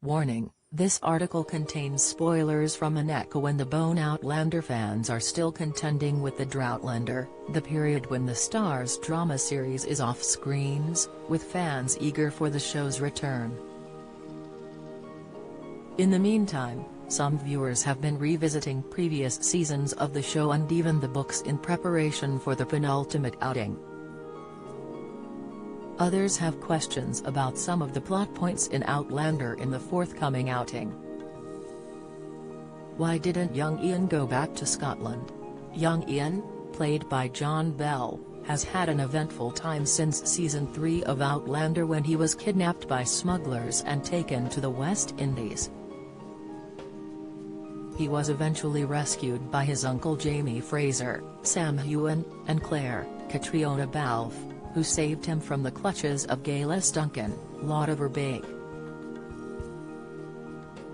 Warning, this article contains spoilers from an Echo and the Bone. Outlander fans are still contending with the Droughtlander, the period when the Starz drama series is off screens, with fans eager for the show's return. In the meantime, some viewers have been revisiting previous seasons of the show and even the books in preparation for the penultimate outing. Others have questions about some of the plot points in Outlander in the forthcoming outing. Why didn't young Ian go back to Scotland? Young Ian, played by John Bell, has had an eventful time since Season 3 of Outlander, when he was kidnapped by smugglers and taken to the West Indies. He was eventually rescued by his uncle Jamie Fraser, Sam Heughan, and Claire, Catriona Balfe, who saved him from the clutches of Gaelis Duncan, Lord of Verbeek.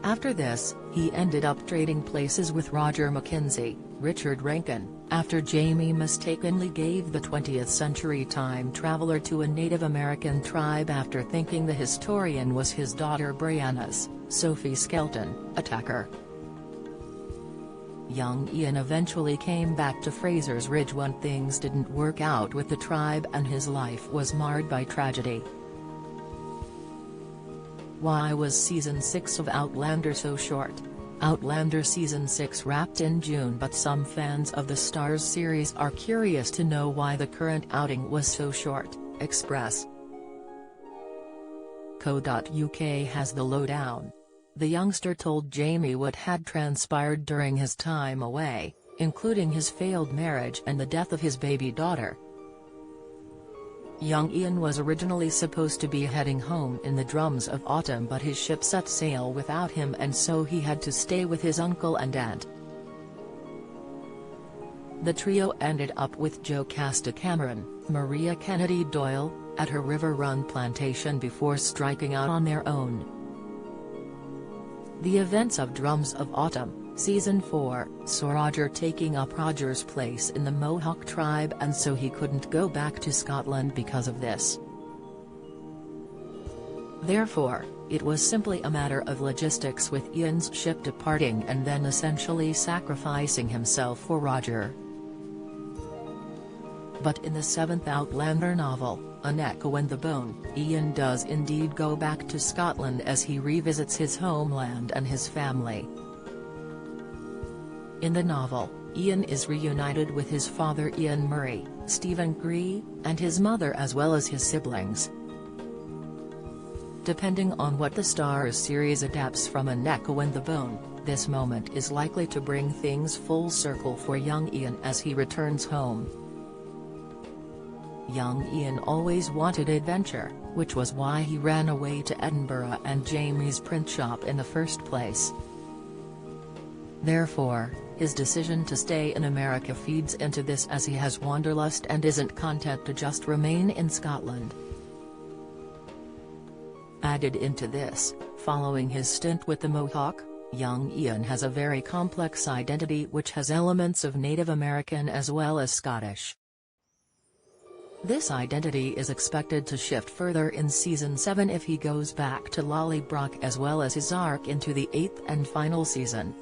After this, he ended up trading places with Roger Mackenzie, Richard Rankin, after Jamie mistakenly gave the 20th century time traveler to a Native American tribe after thinking the historian was his daughter Brianna's, Sophie Skelton, attacker. Young Ian eventually came back to Fraser's Ridge when things didn't work out with the tribe and his life was marred by tragedy. Why was Season 6 of Outlander so short? Outlander Season 6 wrapped in June, but some fans of the Starz series are curious to know why the current outing was so short. Express.co.uk has the lowdown. The youngster told Jamie what had transpired during his time away, including his failed marriage and the death of his baby daughter. Young Ian was originally supposed to be heading home in the Drums of Autumn, but his ship set sail without him and so he had to stay with his uncle and aunt. The trio ended up with Jocasta Cameron, Maria Kennedy Doyle, at her River Run plantation before striking out on their own. The events of Drums of Autumn, Season 4, saw Roger taking up Roger's place in the Mohawk tribe, and so he couldn't go back to Scotland because of this. Therefore, it was simply a matter of logistics, with Ian's ship departing and then essentially sacrificing himself for Roger. But in the 7th Outlander novel, An Echo and the Bone, Ian does indeed go back to Scotland as he revisits his homeland and his family. In the novel, Ian is reunited with his father Ian Murray, Stephen Gree, and his mother as well as his siblings. Depending on what the Starz series adapts from An Echo and the Bone, this moment is likely to bring things full circle for young Ian as he returns home. Young Ian always wanted adventure, which was why he ran away to Edinburgh and Jamie's print shop in the first place. Therefore, his decision to stay in America feeds into this, as he has wanderlust and isn't content to just remain in Scotland. Added into this, following his stint with the Mohawk, young Ian has a very complex identity which has elements of Native American as well as Scottish. This identity is expected to shift further in Season 7 if he goes back to Lallybroch, as well as his arc into the 8th and final season.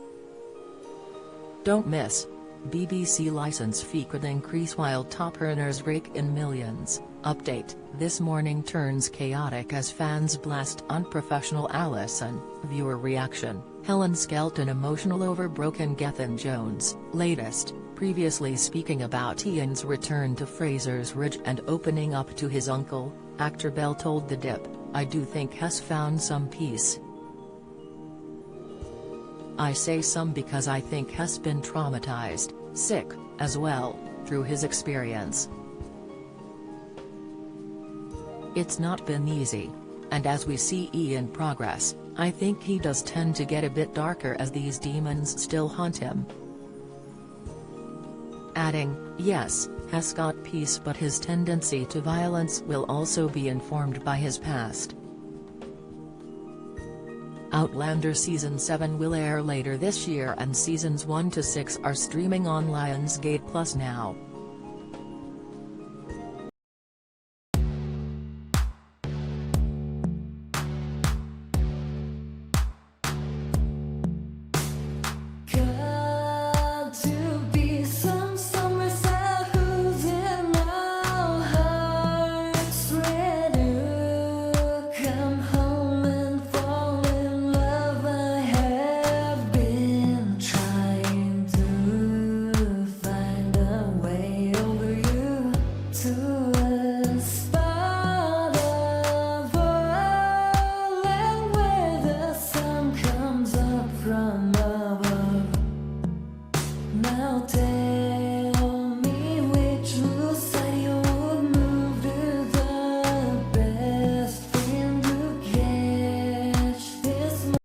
Don't miss. BBC licence fee could increase while top earners rake in millions. Update: This morning turns chaotic as fans blast unprofessional Allison. Viewer reaction: Helen Skelton emotional over broken Gethin Jones. Latest: Previously speaking about Ian's return to Fraser's Ridge and opening up to his uncle, actor Bell told The Dip, "I do think Hess found some peace. I say some because I think Hess been traumatized, sick, as well, through his experience. It's not been easy. And as we see Ian progress, I think he does tend to get a bit darker as these demons still haunt him." Adding, "Yes, Hess got peace, but his tendency to violence will also be informed by his past." Outlander Season 7 will air later this year and Seasons 1 to 6 are streaming on Lionsgate Plus now. from us.